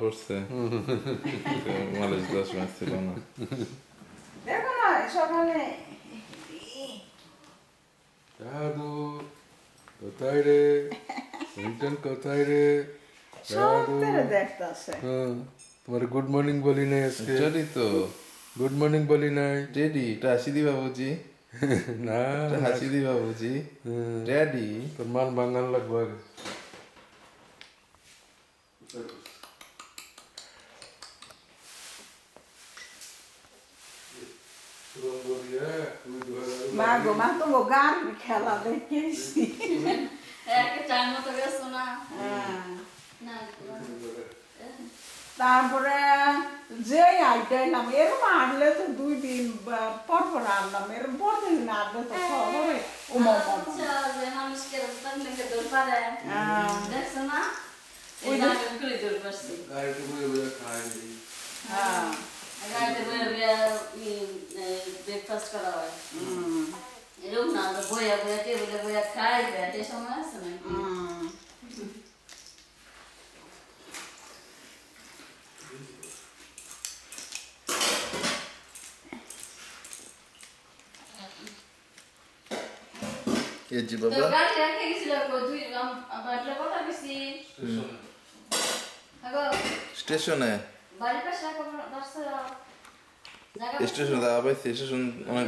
পড়ছে মালিশ দেওয়ার সময় ছিল না। দেখো না সকালে দাদু কোথায় রে? রিটার্ন কোথায় রে? সত্যি দেখতেছে। হ্যাঁ, তোমার গুড মর্নিং বলি নাই আজকে। টেডি তো গুড মর্নিং বলি নাই। টেডি এটা হাসি দি বাবুজি, না এটা হাসি দি বাবুজি। টেডি তোর মান বাঙাল লাগবো আগে। মা গো মা তো গাড়ির খেলা দেখেছি। তারপরে যে আইটাইলাম এরম আনলে তো 2 দিন পর পর আনলাম, এরম প্রতিদিন আনলে তো খবরে ব্রেকফাস্ট করা হয় এরকম না বইয়া বইয়া টেবিলে বইয়া খাই বেটে সময় আছে নাকি এই জি বাবা গাড়ি রেখে গেছিল দুই বাটলা কথা বেশি আগো স্টেশনে বাড়ির পাশে রাখো দর্শক স্টেশনে দাঁড়াবে, স্টেশন অনেক